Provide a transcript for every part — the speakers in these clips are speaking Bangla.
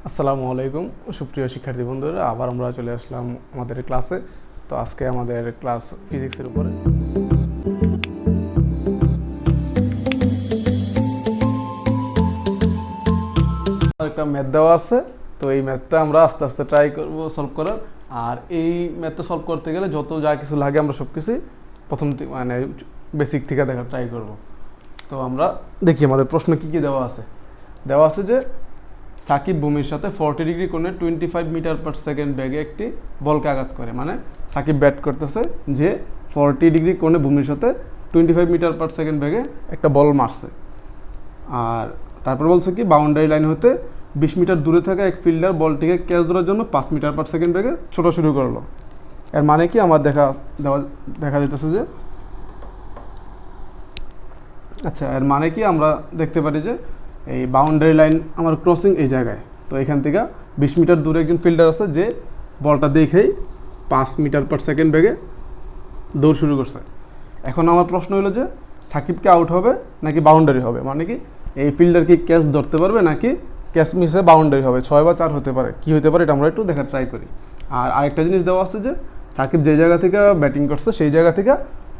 আসসালামু আলাইকুম সুপ্রিয় শিক্ষার্থী বন্ধুরা, আবার আমরা চলে আসলাম আমাদের ক্লাসে। তো আজকে আমাদের ক্লাস ফিজিক্সের উপরে। একটা ম্যাথ দেওয়া আছে, তো এই ম্যাথটা আমরা আস্তে আস্তে ট্রাই করব সলভ করার। আর এই ম্যাথটা সলভ করতে গেলে যত যা কিছু লাগে আমরা সব কিছুই প্রথম মানে বেসিক থেকে দেখার ট্রাই করব। তো আমরা দেখি আমাদের প্রশ্ন কী কী দেওয়া আছে। দেওয়া আছে যে সাকিব ভূমির সাথে 40 ডিগ্রি কোণে 25 মিটার পার সেকেন্ড বেগে একটি বলকে আঘাত করে। মানে সাকিব ব্যাট করতেছে যে 40 ডিগ্রি কোণে ভূমির সাথে 25 মিটার পার সেকেন্ড বেগে একটা বল মারছে। আর তারপর বলছে কি বাউন্ডারি লাইন হতে 20 মিটার দূরে থাকা এক ফিল্ডার বলটিকে ক্যাচ ধরার জন্য 5 মিটার পার সেকেন্ড বেগে ছোটা শুরু করলো। এর মানে কি আমার দেখা যেতেছে যে আচ্ছা, এর মানে কি আমরা দেখতে পারি যে এই বাউন্ডারি লাইন আমার ক্রসিং এই জায়গায়। তো এখান থেকে 20 মিটার দূরে একজন ফিল্ডার আছে যে বলটা দেখেই 5 মিটার পার সেকেন্ড বেগে দৌড় শুরু করছে। এখন আমার প্রশ্ন হলো যে সাকিবকে আউট হবে নাকি বাউন্ডারি হবে, মানে কি এই ফিল্ডার কি ক্যাচ ধরতে পারবে নাকি ক্যাচ মিসে বাউন্ডারি হবে, 6 বা 4 হতে পারে, কি হতে পারে এটা আমরা একটু দেখার ট্রাই করি। আর আরেকটা জিনিস দেওয়া আছে যে সাকিব যে জায়গা থেকে ব্যাটিং করছে সেই জায়গা থেকে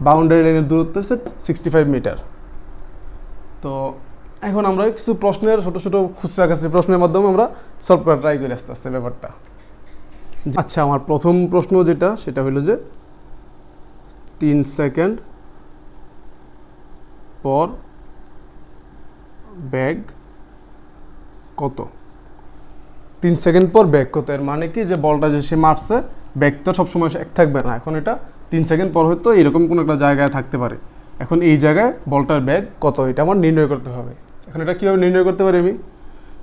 বাউন্ডারি লাইনের দূরত্ব হচ্ছে 65 মিটার। তো এখন আমরা কিছু প্রশ্নের ছোটো ছোটো খুচরা কাছে প্রশ্নের মাধ্যমে আমরা সলভ করার ট্রাই করি আস্তে আস্তে ব্যাপারটা। আচ্ছা, আমার প্রথম প্রশ্ন সেটা হলো যে 3 সেকেন্ড পর ব্যাগ কত। 3 সেকেন্ড পর ব্যাগ কত, এর মানে কি যে বলটা যে সে মারছে ব্যাগ তো সবসময় এক থাকবে না। এখন এটা 3 সেকেন্ড পর হয়তো এরকম কোনো একটা জায়গায় থাকতে পারে। এখন এই জায়গায় বলটার ব্যাগ কত এটা আমার নির্ণয় করতে হবে। এখন এটা কীভাবে নির্ণয় করতে পারি আমি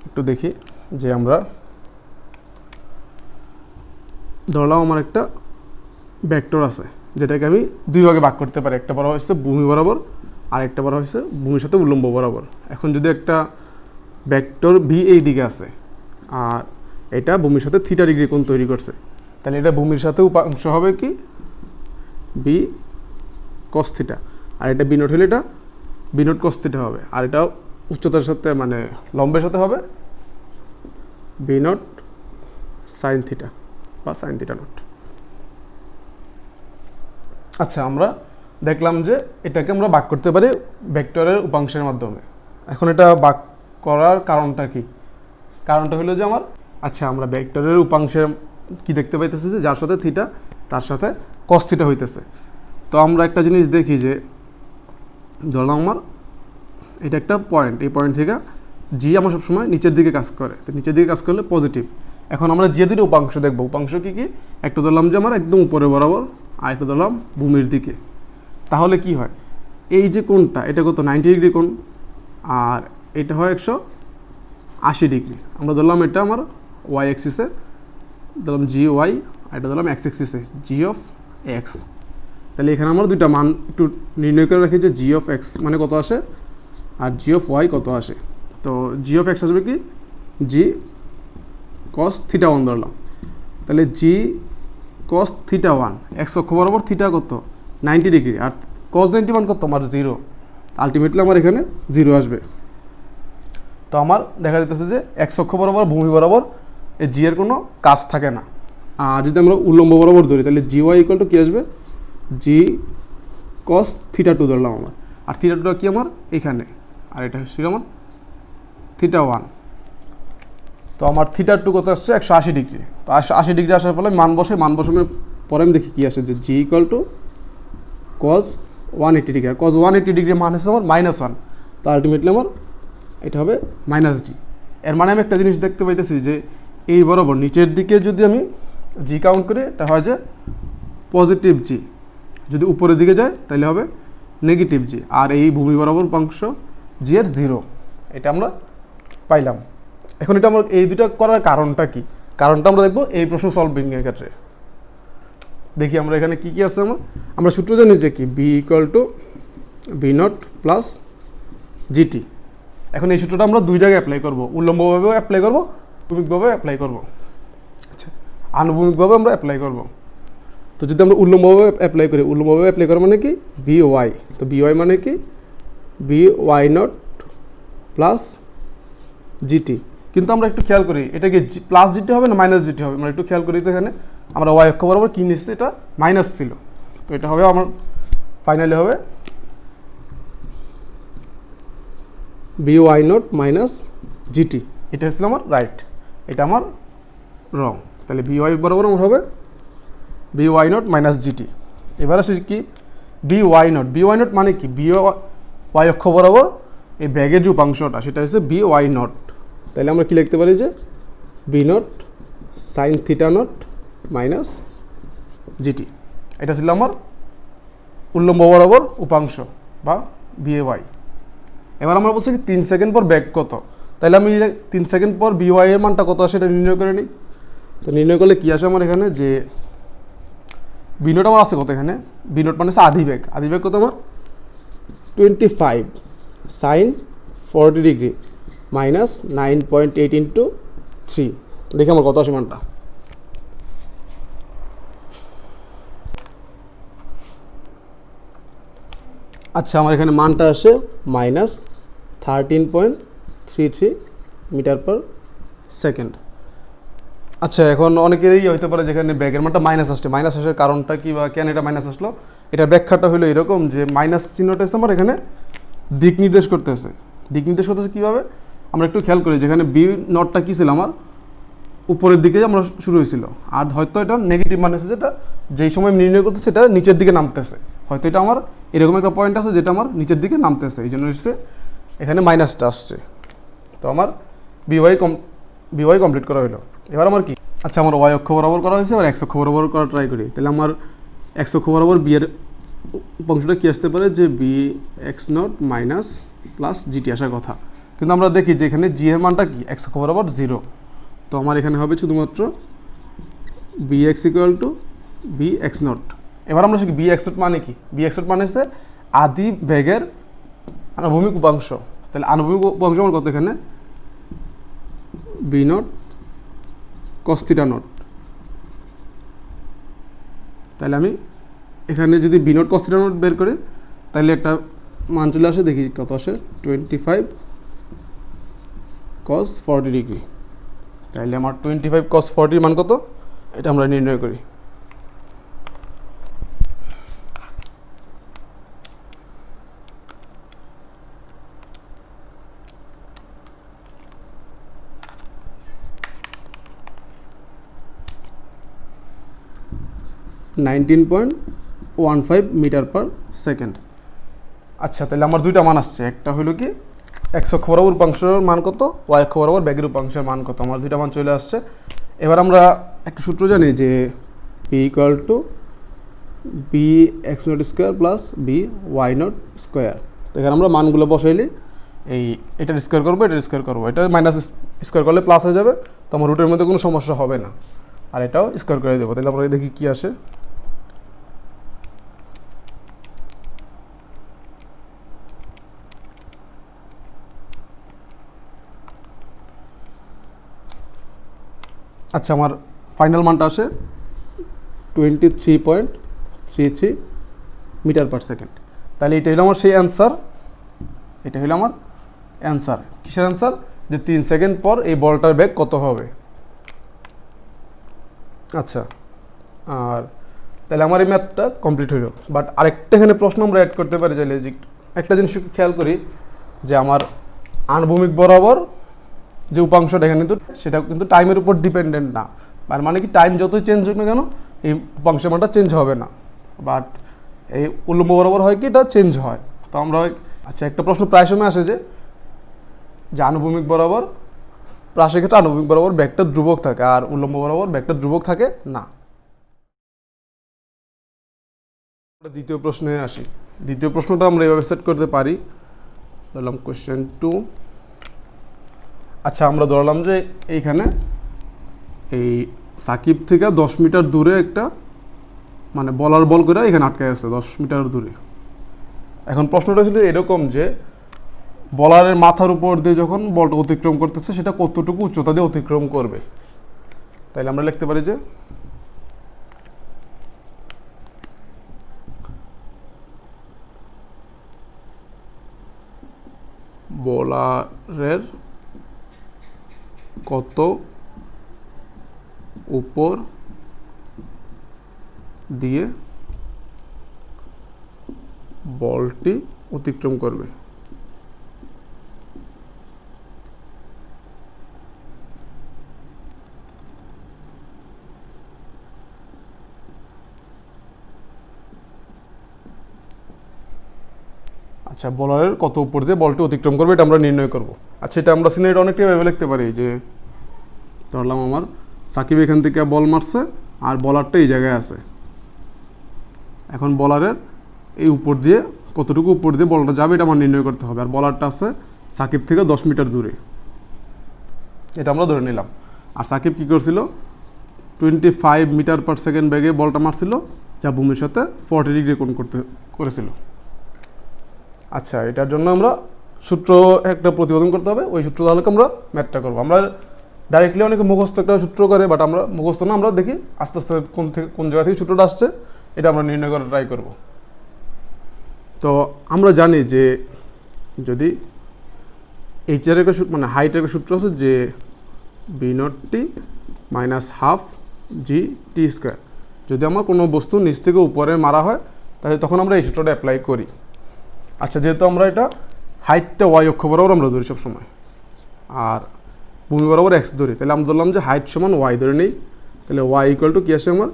একটু দেখি। যে আমরা ধরলাম আমার একটা ভেক্টর আছে যেটাকে আমি দুই ভাগে ভাগ করতে পারি, একটা বড় হচ্ছে ভূমি বরাবর আর একটা বড় হচ্ছে ভূমির সাথে উল্লম্ব বরাবর। এখন যদি একটা ভেক্টর ভি এই দিকে আছে আর এটা ভূমির সাথে থিটা ডিগ্রি কোণ তৈরি করছে, তাহলে এটা ভূমির সাথে উপাংশ হবে কি বি কস থিটা, আর এটা বিনোট হলে এটা বিনোট কস থিটা হবে, আর এটা উচ্চতার সাথে মানে লম্বের সাথে হবে বিনোট সাইন থিটা বা সাইন থিটা নট। আচ্ছা, আমরা দেখলাম যে এটাকে আমরা ভাগ করতে পারি ভেক্টরের উপাংশের মাধ্যমে। এখন এটা ভাগ করার কারণটা কি? কারণটা হলো যে আমরা ভেক্টরের উপাংশের কি দেখতে পাইতেছি যে যার সাথে থিটা তার সাথে কস থিটা হইতেছে। তো আমরা একটা জিনিস দেখি যে ধরলাম আমার এটা একটা পয়েন্ট, এই পয়েন্ট থেকে জি আমার সবসময় নিচের দিকে কাজ করে, তো নিচের দিকে কাজ করলে পজিটিভ। এখন আমরা যে দুটো উপাংশ দেখবো, উপাংশ কী কী, একটা ধরলাম যে আমার একদম উপরে বরাবর আর একটা ধরলাম ভূমির দিকে। তাহলে কি হয়, এই যে কোণটা এটা কত 90 ডিগ্রি কোণ আর এটা হয় 180 ডিগ্রি। আমরা ধরলাম এটা আমার ওয়াই এক্সিসে, ধরলাম জি ওয়াই, আর এটা ধরলাম এক্স এক্সিসে জি অফ এক্স। তাহলে এখানে আমরা দুইটা মান একটু নির্ণয় করে রাখি যে জি অফ এক্স মানে কত আসে আর জি অফ ওয়াই কত আসে। তো জি অফ এক্স আসবে কি জি কস থিটা 1 ধরলাম, তাহলে জি কস থিটা 1 এক্স অক্ষ বরাবর থিটা কত 90 ডিগ্রি আর কস 91 কত আমার 0, আলটিমেটলি আমার এখানে 0 আসবে। তো আমার দেখা যাচ্ছে যে এক্স অক্ষ বরাবর ভূমি বরাবর এই জি এর কোনো কাজ থাকে না। আর যদি আমরা উল্লম্ব বরাবর ধরি তাহলে জি ওয়াই ইকুয়াল টু কী আসবে জি কস থিটা 2 ধরলাম আমার, আর থিটা 2টা কি আমার এখানে, আর এটা হচ্ছে আমার থিটা 1। তো আমার থিটা 2 কত আসছে 180 ডিগ্রি। তো 180 ডিগ্রি আসার ফলে মান বসানোর পরে আমি দেখি কী আসে যে জি equal to cos 180 degree, R cos 180 degree মান হচ্ছে আমার -1। তো আলটিমেটলি আমার এটা হবে -জি। এর মানে আমি একটা জিনিস দেখতে পাইতেছি যে এই বরাবর নিচের দিকে যদি আমি জি কাউন্ট করি এটা হয় যে পজিটিভ জি, যদি উপরের দিকে যায় তাহলে হবে নেগেটিভ জি, আর এই ভূমি বরাবর উপাংশ জি এর 0, এটা আমরা পাইলাম। এখন এটা আমরা এই দুটা করার কারণটা কি, কারণটা আমরা দেখবো এই প্রশ্ন সলভিংয়ের ক্ষেত্রে। দেখি আমরা এখানে কি কি আছে, আমরা সূত্র জানি যে কি v equal to v naught plus gt. এখন এই সূত্রটা আমরা দুই জায়গায় অ্যাপ্লাই করবো, উল্লম্বভাবেও অ্যাপ্লাই করবো, অনুভূমিকভাবেও অ্যাপ্লাই করবো। আচ্ছা, আনুভূমিকভাবে আমরা অ্যাপ্লাই করবো। তো যদি আমরা উল্লম্বভাবে অ্যাপ্লাই করি, উল্লম্বভাবে অ্যাপ্লাই করা মানে কি বি ওয়াই, তো বি ওয়াই মানে কি v y naught plus gt. কিন্তু আমরা একটু খেয়াল করি এটা কি প্লাস জিটি হবে না মাইনাস জিটি হবে, আমরা একটু খেয়াল করি। তো এখানে আমরা ওয়াই অক্ষ বরাবর কী নিচ্ছি, এটা মাইনাস ছিল, তো এটা হবে আমার ফাইনালি হবে v y naught minus gt. এটা হচ্ছিল আমার রাইট, এটা আমার রং। তাহলে বি ওয়াই বরাবর আমার হবে v y naught minus gt. এবার আসে কি বি ওয়াই নট মানে কি, বি ওয়াই অক্ষ বরাবর এই ব্যাগের যে উপাংশটা সেটা হচ্ছে বি ওয়াই নট। তাহলে আমরা কি লিখতে পারি যে v naught sine theta naught minus gt. এটা ছিল আমার উল্লম্ব বরাবর উপাংশ বা বি এ ওয়াই। এবার আমরা বলছি কি 3 সেকেন্ড পর ব্যাগ কত, তাহলে আমি 3 সেকেন্ড পর বি ওয়াই এর মানটা কত সেটা নির্ণয় করে নিই। তো নির্ণয় করলে কী আসে আমার এখানে যে বি নোট আমার আছে কত, এখানে বি নোট মানে হচ্ছে আধি ব্যাগ কত আমার 25 সাইন 40 ডিগ্রি মাইনাস 9.8 ইন্টু 3। দেখি আমার কত আসে মানটা। আচ্ছা আমার এখানে মানটা আসে মাইনাস 13.33 মিটার পার সেকেন্ড। আচ্ছা এখন অনেকেরই হইতে পারে যেখানে ব্যাগের মানটা মাইনাস আসছে, মাইনাস আসার কারণটা কি বা কেন এটা মাইনাস আসলো, এটার ব্যাখ্যাটা হলো এরকম যে মাইনাস চিহ্নটা হচ্ছে আমার এখানে দিক নির্দেশ করতেছে। কীভাবে আমরা একটু খেয়াল করি, যেখানে বি নটটা কী ছিল আমার উপরের দিকে আমরা শুরু হয়েছিল, আর হয়তো এটা নেগেটিভ মান আছে যেটা যেই সময় নির্ণয় করতেছে সেটা নিচের দিকে নামতেছে, হয়তো এটা আমার এরকম একটা পয়েন্ট আছে যেটা আমার নিচের দিকে নামতেছে, এই জন্য হচ্ছে এখানে মাইনাসটা আসছে। তো আমার বিওয়াই কমপ্লিট করা হলো। এবার আমার কি, আচ্ছা আমার ওয়াই অক্ষ বরাবর করা হয়েছে, এবার এক্স অক্ষ বরাবর করা ট্রাই করি। তাহলে আমার এক্স অক্ষ বরাবর বি এর অংশটা কী আসতে পারে যে B x naught minus plus gt আসার কথা, কিন্তু আমরা দেখি যে এখানে জি এর মানটা কি এক্স অক্ষ বরাবর 0, তো আমার এখানে হবে শুধুমাত্র v x equal to B x naught. এবার আমরা শিখি বি এক্স নট মানে কি, বি এক্স নট মানে হচ্ছে আদি বেগের আনুভূমিক উপাংশ। তাহলে আনুভূমিক উপাংশ আমার কত এখানে v naught cos theta not. তাহলে আমি এখানে যদি v naught cos theta naught বের করি তাহলে একটা মান চলে আসে, দেখি কত আসে 25 cos 40 ডিগ্রি। তাহলে আমার 25 cos 40 মান কত এটা আমরা নির্ণয় করি। (19.15 মিটার পার সেকেন্ড। আচ্ছা তাহলে আমার দুইটা মান আসছে, একটা হলো কি এক্স অক্ষ বরাবর উপাংশের মান কত, ওয়াই অক্ষ বরাবর ব্যাগের উপাংশের মান কত, আমার দুইটা মান চলে আসছে। এবার আমরা একটা সূত্র জানি যে p equal to B x naught square plus v y naught square. তো এখানে আমরা মানগুলো বসাইলে এটার স্কোয়ার করবো, এটা মাইনাস স্কোয়ার করলে প্লাস হয়ে যাবে, তো আমার রুটের মধ্যে কোনো সমস্যা হবে না, আর এটাও স্কোয়ার করে দেবো। তাহলে আমরা দেখি কী আসে। আচ্ছা আমার ফাইনাল মানটা আসে 23.33 মিটার পার সেকেন্ড। তাহলে এটা হলো আমার সেই অ্যান্সার, এটা হলো আমার অ্যান্সার। কিসের অ্যান্সার, যে 3 সেকেন্ড পর এই বলটার বেগ কত হবে। আচ্ছা আর তাহলে আমার এই ম্যাথটা কমপ্লিট হইল। বাট আরেকটা এখানে প্রশ্ন আমরা অ্যাড করতে পারি চাইলে, যে একটা জিনিস খেয়াল করি যে আমার আনুভূমিক বরাবর যে উপাংশটা এখানে কিন্তু সেটা কিন্তু টাইমের উপর ডিপেন্ডেন্ট না, মানে কি টাইম যতই চেঞ্জ হোক না কেন এই উপাংশের মানটা চেঞ্জ হবে না, বাট এই উল্লম্ব বরাবর হয় কি এটা চেঞ্জ হয়। তো আমরা আচ্ছা একটা প্রশ্ন প্রায় সময় আসে যে আনুভূমিক বরাবর প্রাসের ক্ষেত্রে আনুভূমিক বরাবর ব্যাগটা ধ্রুবক থাকে আর উল্লম্ব বরাবর ব্যাগটা ধ্রুবক থাকে না। দ্বিতীয় প্রশ্নে আসি। দ্বিতীয় প্রশ্নটা আমরা এভাবে সেট করতে পারি, ধরলাম কোয়েশ্চেন 2। আচ্ছা আমরা ধরলাম যে এইখানে এই সাকিব থেকে 10 মিটার দূরে একটা মানে বল করে এখানে আটকে আছে 10 মিটার দূরে। এখন প্রশ্নটা ছিল এরকম যে বলারের মাথার উপর দিয়ে যখন বলটা অতিক্রম করতেছে সেটা কতটুকু উচ্চতা দিয়ে অতিক্রম করবে। তাইলে আমরা লিখতে পারি যে বোলারের কত উপর দিয়ে বলটি অতিক্রম করবে। আচ্ছা, বলারের কত উপর দিয়ে বলটি অতিক্রম করবে এটা আমরা নির্ণয় করব। আচ্ছা, এটা আমরা সিনারিটা অনেকটা ভেবে লিখতে পারি যে ধরলাম আমার সাকিব এখান থেকে বল মারছে আর বলারটা এই জায়গায় আছে। এখন বলারের এই উপর দিয়ে কতটুকু উপর দিয়ে বলটা যাবে এটা আমার নির্ণয় করতে হবে। আর বলারটা আছে সাকিব থেকে 10 মিটার দূরে, এটা আমরা ধরে নিলাম। আর সাকিব কী করছিল, 25 মিটার পার সেকেন্ড বেগে বলটা মারছিল, যা ভূমির সাথে 40 ডিগ্রি কোণ করেছিল। আচ্ছা, এটার জন্য আমরা সূত্র একটা প্রতিপাদন করতে হবে, ওই সূত্র তাহলে আমরা ম্যাথটা করবো। আমরা ডাইরেক্টলি অনেকে মুখস্থ একটা সূত্র করে, বাট আমরা মুখস্থ না, আমরা দেখি আস্তে আস্তে কোন জায়গা থেকে সূত্রটা আসছে এটা আমরা নির্ণয় করার ট্রাই করব। তো আমরা জানি যে যদি এইচআর একটা মানে হাইটের একটা সূত্র আছে যে B0t minus half GT square. যদি আমার কোনো বস্তু নিচ থেকে উপরে মারা হয় তাহলে তখন আমরা এই সূত্রটা অ্যাপ্লাই করি। আচ্ছা, যেহেতু আমরা এটা হাইটটা ওয়াই অক্ষ বরাবর আমরা ধরি সবসময়, আর ভূমি বরাবর এক্স ধরি, তাহলে আমরা ধরলাম যে হাইট সমান ওয়াই ধরে নিই। তাহলে ওয়াই ইকুয়াল টু কী আসে আমার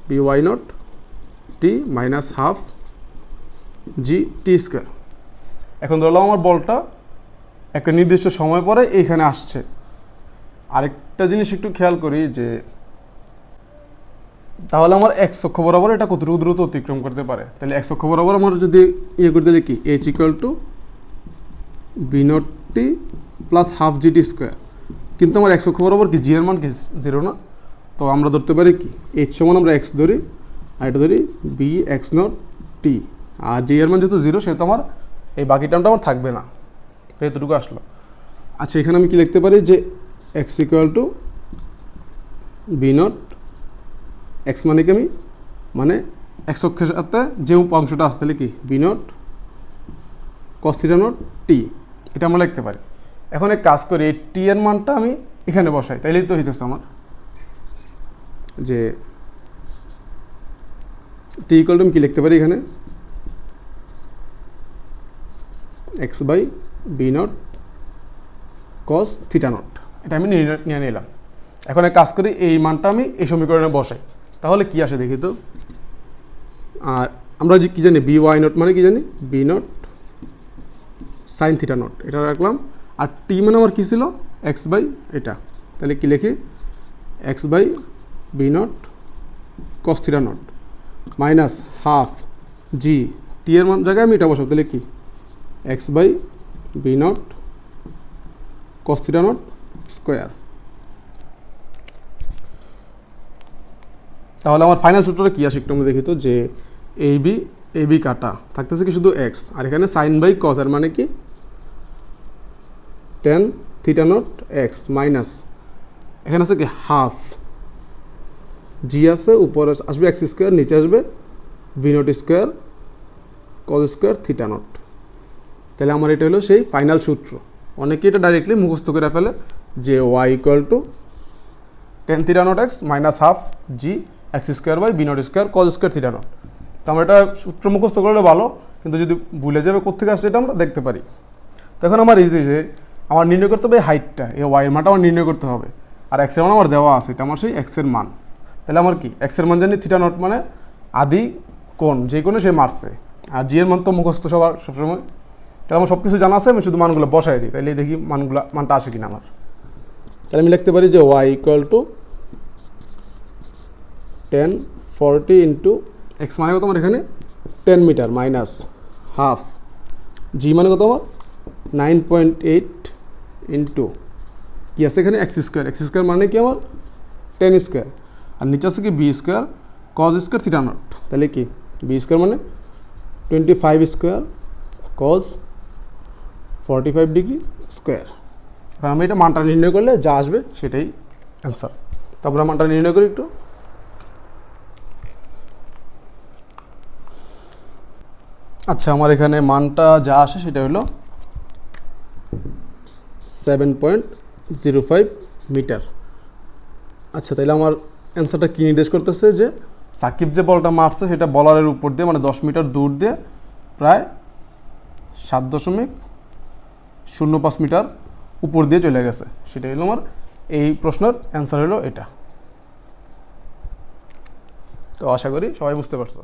by0t minus half GT square. এখন ধরলাম আমার বলটা একটা নির্দিষ্ট সময় পরে এইখানে আসছে। আরেকটা জিনিস একটু খেয়াল করি যে তাহলে আমার এক্স অক্ষ বরাবর এটা কতটুকু দ্রুত অতিক্রম করতে পারে। তাহলে এক্স অক্ষ বরাবর আমার যদি ইয়ে করতে দিলে কি H equal to B0t plus half GT square. কিন্তু আমার এক্স অক্ষ বরাবর কি জি এর মান কি 0 না, তো আমরা ধরতে পারি কি এইচ সমান আমরা এক্স ধরি আর এটা ধরি BX0t, আর জি এর মান যেহেতু 0 সেহেতু আমার এই বাকি টার্মটা আমার থাকবে না, তো এতটুকু আসলো। আচ্ছা, এখানে আমি কি লিখতে পারি যে x equal two B0, x মানে কি আমি মানে এক্স অক্ষের সাথে যে অংশটা আসতে কি B0 cos θ নট t, এটা আমরা লিখতে পারি। এখন এক কাজ করি, এই টি এর মানটা আমি এখানে বসাই, তাইলেই তো হইতেছে আমার যে টি ইকুয়াল টু আমি কি লিখতে পারি এখানে x by B0 cos θ not, এটা আমি নিয়ে নিলাম। এখন এক কাজ করি, এই মানটা আমি এই সমীকরণে বসাই, তাহলে কি আসে দেখি তো। আর আমরা কি জানি by0 মানে কি জানি B0 sin θ নট, এটা রাখলাম। আর টি মানে আমার কী ছিল এক্স বাই এটা, তাহলে কি লিখি X by B0 cos θ naught minus half G, T এর মান জায়গায় আমি এটা বসাবো, তাহলে কি X by B0 cos θ naught square. তাহলে আমার ফাইনাল সূত্রটা কী আসে একটু আমরা দেখি তো, যে এই বি কাটা থাকতেছে কি শুধু এক্স, আর এখানে সাইন বাই কস, এর মানে কি tan θ নট এক্স মাইনাস এখানে আছে কি হাফ জি আছে, উপরে আসবে এক্স স্কোয়ার, নিচে আসবে B0 square cos square θ naught. তাহলে আমার এটা হলো সেই ফাইনাল সূত্র। অনেকে এটা ডাইরেক্টলি মুখস্থ করে ফেলে যে Y equal to tan θ naught X minus half G X square by B0 square cos square θ naught. তো আমরা এটা সূত্র মুখস্থ করলে ভালো, কিন্তু যদি ভুলে যাবে কোথেকে আসছে এটা আমরা দেখতে পারি। তখন আমার ইজি যে আমার নির্ণয় করতে হবে হাইটটা, এই ওয়াইয়ের মানটা আমার নির্ণয় করতে হবে, আর এক্সের মান আমার দেওয়া আছে, এটা আমার সেই এক্সের মান। তাহলে আমার কি এক্সের মান জানি θ নট মানে আদি কোণ, যে কোণে সে মারছে, আর জি এর মান তো মুখস্থ সবসময়। তাহলে আমার সব কিছু জানা আছে, আমি শুধু মানগুলো বসাই দিই, তাহলে দেখি মানটা আসে কিনা আমার। তাহলে আমি লিখতে পারি যে Y equal to 1040 into x মানে কত আমার এখানে 10 মিটার মাইনাস হাফ জি মানে কত আমার 9.8 ইন্টু কি আছে এখানে এক্স স্কোয়ার মানে কি আমার 10 স্কোয়ার, আর নিচে আছে কি B square cos square θ naught, তাহলে কি বি স্কোয়ার মানে 25 স্কোয়ার কজ 45 ডিগ্রি স্কোয়ার। এখন আমি এটা মানটা নির্ণয় করলে যা আসবে সেটাই অ্যান্সার। তো আমরা মানটা নির্ণয় করি একটু। আচ্ছা, আমার এখানে মানটা যা আসে সেটা হলো 7.05 মিটার। আচ্ছা, তাহলে আমার অ্যান্সারটা কী নির্দেশ করতেছে যে সাকিব যে বলটা মারছে সেটা বলারের উপর দিয়ে মানে 10 মিটার দূর দিয়ে প্রায় 7.05 মিটার উপর দিয়ে চলে গেছে। সেটা হলো আমার এই প্রশ্নের অ্যান্সার হলো এটা। তো আশা করি সবাই বুঝতে পারছো।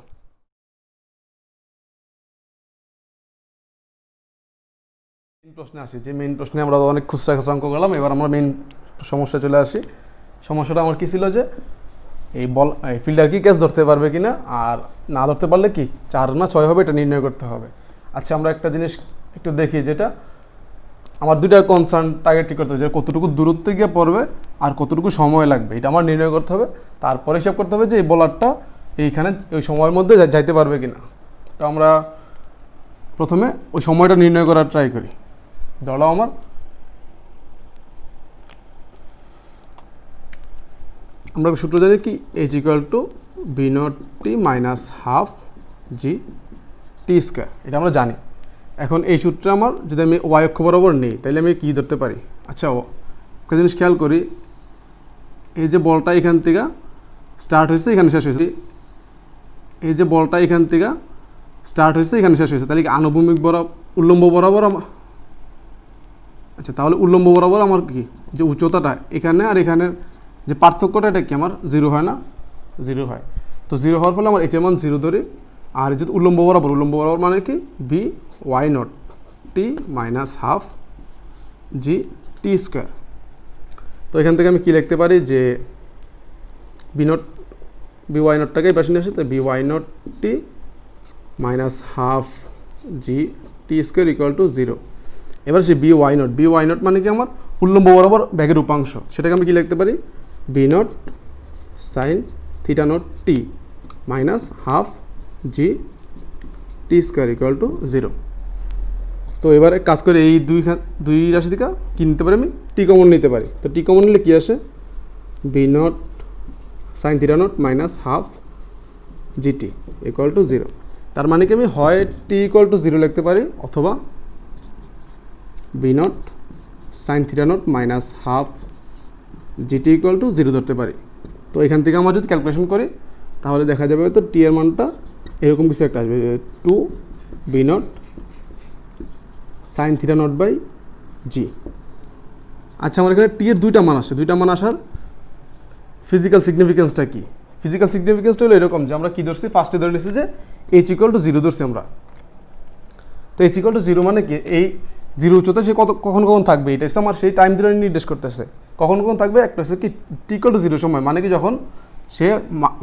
মেইন প্রশ্নে আসি, যে মেইন প্রশ্নে আমরা অনেক খুচরা খুচরা অঙ্ক করলাম, এবার আমরা মেইন সমস্যা চলে আসি। সমস্যাটা আমার কী ছিল যে এই ফিল্ডার কি ক্যাচ ধরতে পারবে কিনা, আর না ধরতে পারলে কি 4 না 6 হবে এটা নির্ণয় করতে হবে। আচ্ছা, আমরা একটা জিনিস একটু দেখি, যেটা আমার দুইটা কনসার্ন টার্গেট ঠিক করতে হবে, যে কতটুকু দূরত্বে গিয়ে পড়বে আর কতটুকু সময় লাগবে এটা আমার নির্ণয় করতে হবে। তারপরে হিসাব করতে হবে যে এই বোলারটা এইখানে ওই সময়ের মধ্যে যাইতে পারবে কিনা। তো আমরা প্রথমে ওই সময়টা নির্ণয় করার ট্রাই করি। ধরো আমরা সূত্র জানি কি, H = B0t minus half G T square, এটা আমরা জানি। এখন এই সূত্রে আমার যদি আমি ওয়াই অক্ষ বরাবর নিই তাহলে আমি কী ধরতে পারি। আচ্ছা, একটা জিনিস খেয়াল করি, এই যে বলটা এখান থেকে স্টার্ট হয়েছে এখানে শেষ হয়েছে, এই যে বলটা এখান থেকে স্টার্ট হয়েছে এখানে শেষ হয়েছে, তাহলে কি আনুভূমিক উল্লম্ব বরাবর আচ্ছা, তাহলে উল্লম্ব বরাবর আমার কি যে উচ্চতাটা এখানে আর এখানের যে পার্থক্যটা এটা কি আমার 0 হয় না? 0 হয়। তো 0 হওয়ার ফলে আমার এইচের মান 0 ধরি। আর যদি উল্লম্ব বরাবর মানে কি B/t minus half G T square. তো এখান থেকে আমি কি লিখতে পারি যে BY0টাকে এই পাশে নিয়ে আসে, তো BY0t minus half G T square = 0। এবার সে BY0 মানে কি আমার উল্লম্ব বরাবর ব্যাগের উপাংশ, সেটাকে আমি কি লিখতে পারি B0 sin θ0t minus half G T square = 0। তো এবারে কাজ করে এই দুই রাশি থেকে কী নিতে পারি, আমি টি কমন নিতে পারি। তো টি কমন নিলে কী আসে B0 sin θ0 minus half GT = 0। তার মানে কি আমি হয় t = 0 লিখতে পারি অথবা B0 sin θ0 minus half GT = 0 ধরতে পারি। তো এখান থেকে আমরা যদি ক্যালকুলেশন করি তাহলে দেখা যাবে তো টি এর মানটা এরকম কিছু একটা আসবে, 2 B0 sin θ0/g। আচ্ছা, আমার এখানে টি এর দুইটা মান আসছে, দুইটা মান আসার ফিজিক্যাল সিগনিফিকেন্সটা কি? ফিজিক্যাল সিগনিফিকেন্সটা হলো এরকম যে আমরা কী ধরছি, ফার্স্টে ধরে নিচ্ছি যে H = 0 ধরছি আমরা। তো H = 0 মানে কি এই 0 উচ্চতা সে কখন থাকবে, এটা হচ্ছে আমার সেই টাইম ধরে নির্দেশ করতেছে কখন থাকবে। একটা হচ্ছে কি t = 0 সময় মানে কি যখন সে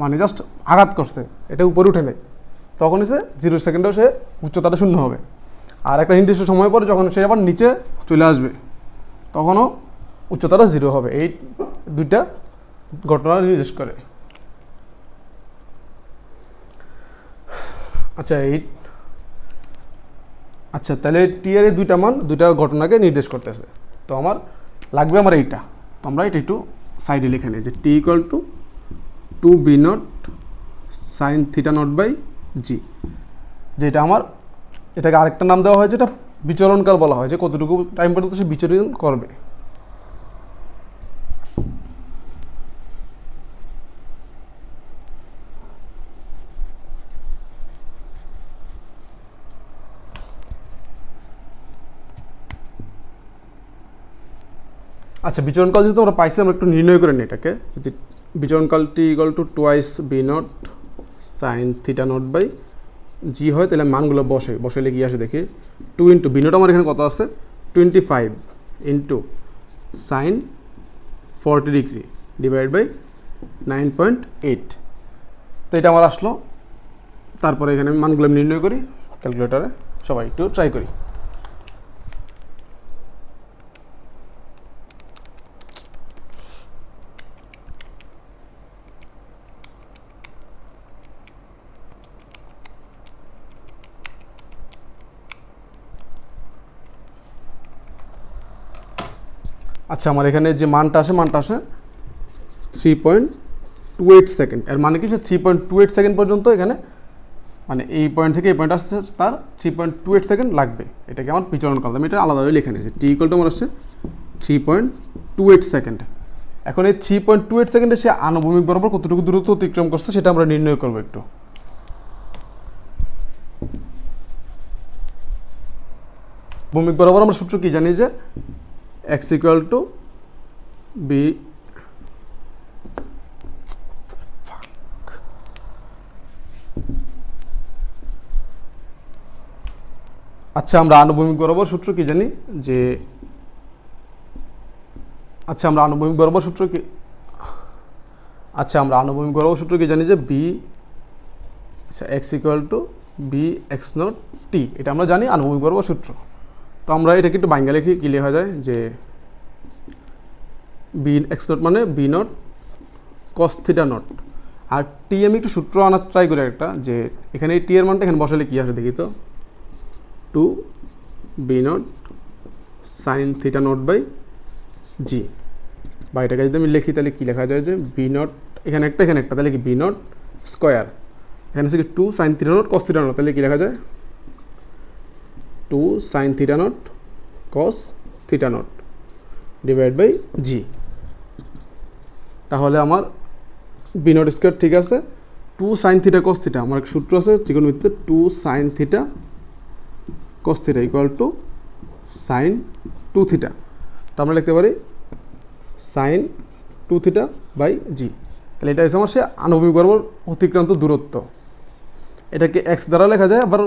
মানে জাস্ট আঘাত করছে, এটা উপরে উঠে নেয়, তখন হচ্ছে 0 সেকেন্ডেও সে উচ্চতাটা 0 হবে। আর একটা নির্দিষ্ট সময় পরে যখন সে আবার নিচে চলে আসবে তখনও উচ্চতাটা 0 হবে। এই দুইটা ঘটনা নির্দেশ করে। আচ্ছা, তাহলে টি এর দুইটা মান দুইটা ঘটনাকে নির্দেশ করতেছে। তো আমার লাগবে এইটা, তো আমরা এটা একটু সাইডে লিখে নিই যে টি = 2 B0 sin θ0/g, যেটা আমার এটাকে আরেকটা নাম দেওয়া হয় যেটা বিচরণকাল বলা হয়, যে কতটুকু টাইম পর্যন্ত সে বিচরণ করবে। আচ্ছা, বিচরণকাল যেহেতু আমরা পাইছি, আমরা একটু নির্ণয় করে নিই এটাকে। যদি বিচরণকাল টি = 2 B0 sin θ0/g হয় তাহলে মানগুলো বসাইলে কি আসে দেখি। 2 × B0 আমার এখানে কত আছে 25 × sin 40 ডিগ্রি / 9.8। তো এটা আমার আসলো। তারপরে এখানে মানগুলো আমি নির্ণয় করি ক্যালকুলেটরে, সবাই একটু ট্রাই করি। আচ্ছা, আমার এখানে যে মানটা আসে 3.28 সেকেন্ড। এর মানে কি 3.28 সেকেন্ড পর্যন্ত এখানে মানে এই পয়েন্ট থেকে এই পয়েন্ট আসছে তার 3.28 সেকেন্ড লাগবে। এটাকে আমার বিচরণকাল, আমি এটা আলাদাভাবে লিখে নিয়েছি। টি = আমার আসছে 3.28 সেকেন্ড। এখন এই 3.28 সেকেন্ডে সে আনুভূমিক বরাবর কতটুকু দূরত্ব অতিক্রম করছে সেটা আমরা নির্ণয় করবো একটু। ভূমিক বরাবর আমরা সূত্র কি জানি যে x ইকুয়াল টু বি, আচ্ছা আমরা আনুভূমিক বরাবর সূত্র কি জানি যে, আচ্ছা আমরা আনুভূমিক বরাবর সূত্র কি, জানি যে বি, আচ্ছা X equal to B x naught T, এটা আমরা জানি আনুভূমিক বরাবর সূত্র। তো আমরা এটাকে একটু বাইঙ্গা লিখি, কি লেখা যায় যে বি এক্স নট মানে B naught cos theta naught, আর টি আমি একটু সূত্র আনার ট্রাই করি একটা, যে এখানে এই টি এর মানটা এখানে বসালে কি আসে দেখি তো, 2 B naught sine theta not by G, বা এটাকে যদি আমি লিখি তাহলে কী লেখা যায় যে বি নট এখানে একটা তাহলে কি বি নট স্কোয়ার, এখানে হচ্ছে কি 2 sine theta nought cos theta not, তাহলে কী লেখা যায় 2 sine theta nought cos theta nought divide by g. তাহলে আমার বি নট স্কোয়ার ঠিক আছে, 2 সাইন থিটা কস থিটা, আমার একটা সূত্র আছে ত্রিকোণমিতিতে 2 sine theta cos theta equal to sine 2 theta, তো আমরা লিখতে পারি সাইন 2 থিটা বাই জি। তাহলে এটা হচ্ছে আমার সে আনুভূমিক বরাবর অতিক্রান্ত দূরত্ব। এটাকে এক্স দ্বারা লেখা যায়, আবার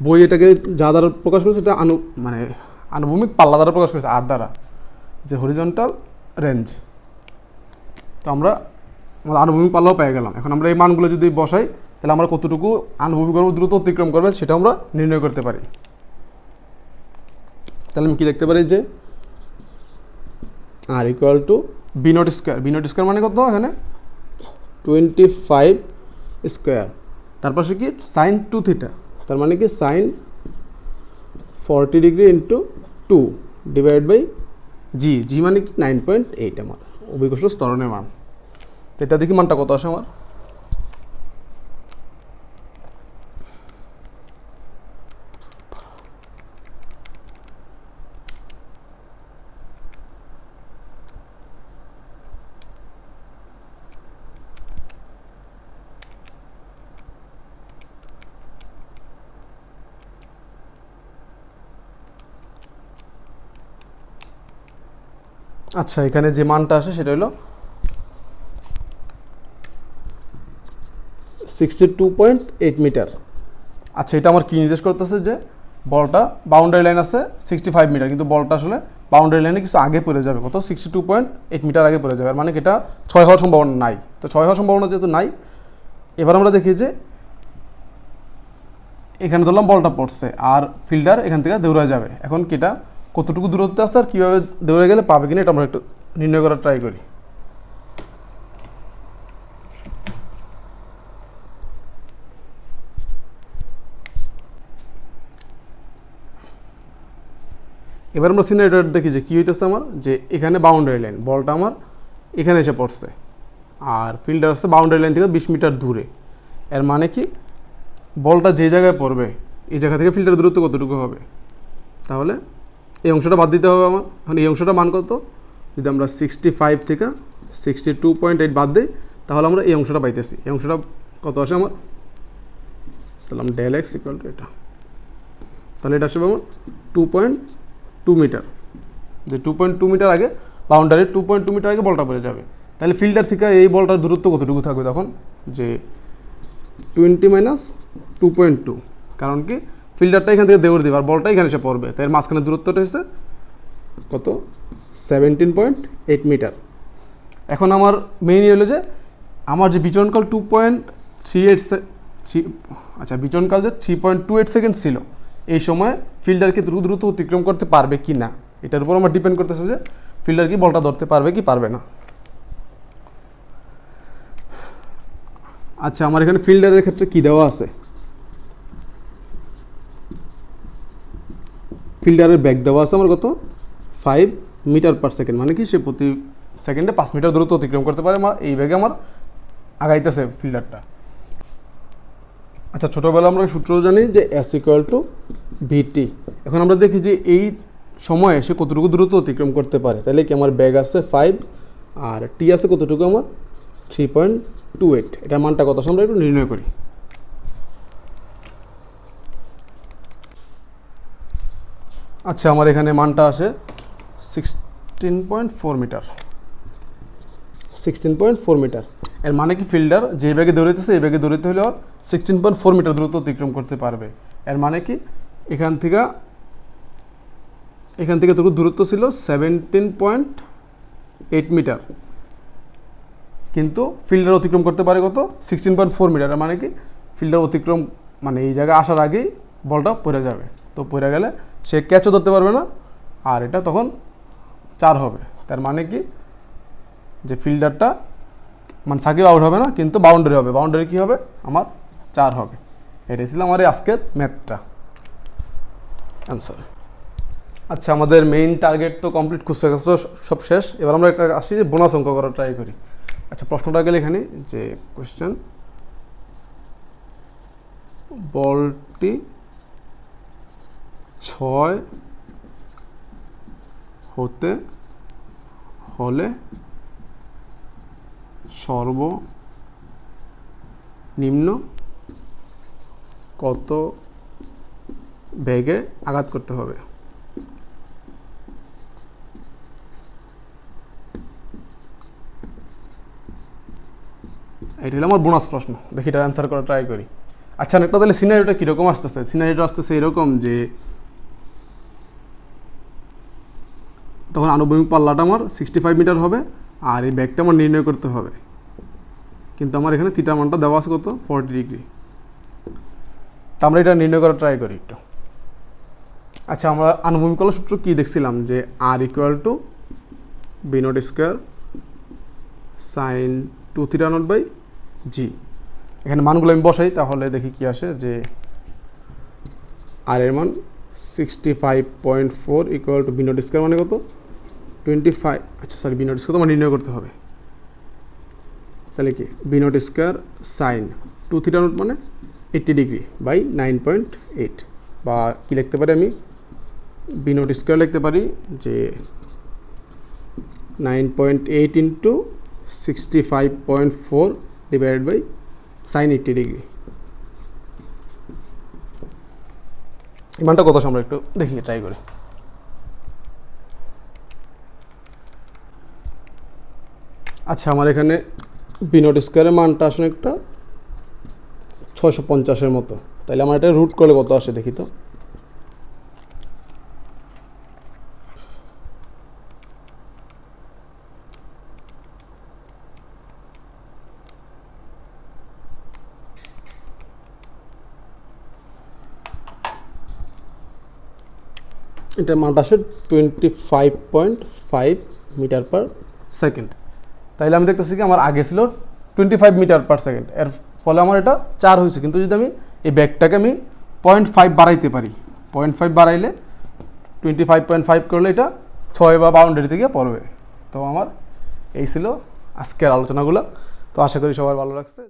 বই এটাকে যা দ্বারা প্রকাশ করেছে এটা মানে আনুভূমিক পাল্লা দ্বারা প্রকাশ করেছে আর দ্বারা, যে হরিজন্টাল রেঞ্জ। তো আমরা আনুভূমিক পাল্লাও পেয়ে গেলাম। এখন আমরা এই মানগুলো যদি বসাই তাহলে আমরা কতটুকু আনুভূমিক বরাবর দ্রুত অতিক্রম করবে সেটা আমরা নির্ণয় করতে পারি। তাহলে আমি কী লিখতে পারি যে R equal to v not square, v not square মানে কত এখানে 25 স্কোয়ার, তারপর সে কি সাইন 2 থিটা, তার মানে কি sine 40 degree into 2 divide by g, g মানে কি 9.8 আমার অভিকর্ষ ত্বরণের মান। তো এটা দেখি মানটা কত আসে আমার, আচ্ছা এখানে যে মানটা আসে সেটা হলো 62.8 মিটার। আচ্ছা এটা আমার কি নির্দেশ করতেছে যে বলটা বাউন্ডারি লাইন আছে 65 মিটার, কিন্তু বলটা আসলে বাউন্ডারি লাইনে কিছু আগে পড়ে যাবে, কত 62.8 মিটার আগে পড়ে যাবে, মানে এটা 6 হওয়ার সম্ভাবনা নাই। তো 6 হওয়ার সম্ভাবনা যেহেতু নাই, এবার আমরা দেখি যে এখানে ধরলাম বলটা পড়ছে আর ফিল্ডার এখান থেকে দৌড়ে যাবে, এখন কিটা কতটুকু দূরত্ব আছে আর কীভাবে দৌড়ে গেলে পাবে কিনা এটা আমরা একটু নির্ণয় করার ট্রাই করি। এবার আমরা সিনারিটা দেখি যে কী হইতেছে আমার, যে এখানে বাউন্ডারি লাইন, বলটা আমার এখানে এসে পড়ছে আর ফিল্ডার আছে বাউন্ডারি লাইন থেকে 20 মিটার দূরে। এর মানে কি বলটা যে জায়গায় পড়বে এই জায়গা থেকে ফিল্ডারের দূরত্ব কতটুকু হবে, তাহলে এই অংশটা বাদ দিতে হবে আমার। এখন এই অংশটা মান কত, যদি আমরা 65 থেকে 62.8 বাদ দিই তাহলে আমরা এই অংশটা পাইতেছি। এই অংশটা কত আসে আমার, তাহলে আমরা ডেল এক্স ইকুয়াল টু এটা, তাহলে এটা আসবে আমার 2.2 মিটার, যে 2.2 মিটার আগে বাউন্ডারি 2.2 মিটার আগে বলটা পড়ে যাবে। তাহলে ফিল্ডার থেকে এই বলটার দূরত্ব কতটুকু থাকবে তখন, যে 20 মাইনাস 2.2, কারণ কি ফিল্ডারটা এখান থেকে দৌড় দেবে আর বলটা এখানে এসে পড়বে, তাই এর মাঝখানে দূরত্বটা হচ্ছে কত 17.8 মিটার। এখন আমার মেইন হলো যে আমার যে বিচরণকাল 2.38, আচ্ছা বিচরণকাল যে 3.28 সেকেন্ড ছিল, এই সময় ফিল্ডার কি দ্রুত অতিক্রম করতে পারবে কি না, এটার উপর আমার ডিপেন্ড করতেছে যে ফিল্ডার কি বলটা ধরতে পারবে কি পারবে না। আচ্ছা আমার এখানে ফিল্ডারের ক্ষেত্রে কি দেওয়া আছে, ফিল্ডারের ব্যাগ দেওয়া আছে আমার কত 5 মিটার পার সেকেন্ড, মানে কি সে প্রতি সেকেন্ডে 5 মিটার দূরত্ব অতিক্রম করতে পারে, আমার এই ব্যাগে আমার আগাইতেছে ফিল্ডারটা। আচ্ছা ছোটোবেলা আমরা সূত্র জানি যে এস ইকুয়াল টু ভিটি। এখন আমরা দেখি যে এই সময়ে সে কতটুকু দ্রুত অতিক্রম করতে পারে। তাহলে কি আমার ব্যাগ আছে 5 আর টি আছে কতটুকু আমার 3.28, এটার মানটা কত আমরা একটু নির্ণয় করি। আচ্ছা আমার এখানে মানটা আসে 16.4 মিটার। 16.4 মিটার এর মানে কি ফিল্ডার যে ব্যাগে দৌড়াইতেছে এই ব্যাগে দৌড়াইতে হলে 16.4 মিটার দ্রুত অতিক্রম করতে পারবে। এর মানে কি এখান থেকে তো দূরত্ব ছিল 17.8 মিটার, কিন্তু ফিল্ডার অতিক্রম করতে পারে কত 16.4 মিটার। এর মানে কি ফিল্ডার অতিক্রম মানে এই জায়গায় আসার আগেই বলটা পড়ে যাবে, তো পড়ে গেলে সে ক্যাচও ধরতে পারবে না, আর এটা তখন 4 হবে। তার মানে কি যে ফিল্ডারটা মানে সাকিব আউট হবে না, কিন্তু বাউন্ডারি হবে। বাউন্ডারি কি হবে আমার 4 হবে। এটাই ছিল আমার এই আজকের ম্যাথটা অ্যান্সার। আচ্ছা আমাদের মেইন টার্গেট তো কমপ্লিট, খুঁজতে খুঁজতে সব শেষ। এবার আমরা একটা আসি যে বোনাস অঙ্ক করার ট্রাই করি। আচ্ছা প্রশ্নটা গেলে এখানে যে কোয়েশ্চেন, বলটি 6 হতে হলে সর্বনিম্ন কত বেগে আঘাত করতে হবে? এটা হলো আমার বোনাস প্রশ্ন। দেখি এটা অ্যান্সার করা ট্রাই করি। আচ্ছা একটা তাহলে সিনারিওটা কীরকম আসতেছে? সিনারিওটা আসতেছে এরকম যে তখন আনুভূমিক পাল্লাটা আমার 65 মিটার হবে, আর এই ব্যাগটা আমার নির্ণয় করতে হবে, কিন্তু আমার এখানে থিটা মানটা দেওয়া আছে কত 40 ডিগ্রি। তা আমরা এটা নির্ণয় করার ট্রাই করি একটু। আচ্ছা আমরা আনুভূমিক পাল্লার সূত্র কী দেখছিলাম যে R equal to v not square sine 2 theta not by g. এখানে মানগুলো আমি বসাই, তাহলে দেখি কি আসে যে আর এর মান 65.4 equal to v not square মানে কত 25। আচ্ছা সরি বি নট স্কোয়ার তো আমার নির্ণয় করতে হবে। তাহলে কি v not square sine 2 theta naught মানে 80 ডিগ্রি বাই 9.8, বা কি লিখতে পারি আমি বি নট স্কোয়ার লিখতে পারি যে 9.8 into 65.4 divided by sine 80 degree. এই মানটা কত আমরা একটু দেখি ট্রাই করি। আচ্ছা আমার এখানে বি নট স্কোয়ারের মানটা আসলে একটা 650-এর মতো। তাহলে আমার এটা রুট করলে কত আসে দেখি তো। এটার মানটা আসে 25.5 মিটার পার সেকেন্ড। তাইলে আমি দেখতেছি কি আমার আগে ছিল 25 মিটার পার সেকেন্ড, এর ফলে আমার এটা 4 হয়েছে। কিন্তু যদি আমি এই ব্যাগটাকে আমি 0.5 বাড়াইতে পারি, 0.5 বাড়াইলে 25.5 করলে এটা 6 বা বাউন্ডারি থেকে পড়বে। তো আমার এই ছিল আজকের আলোচনাগুলো। তো আশা করি সবার ভালো লাগছে।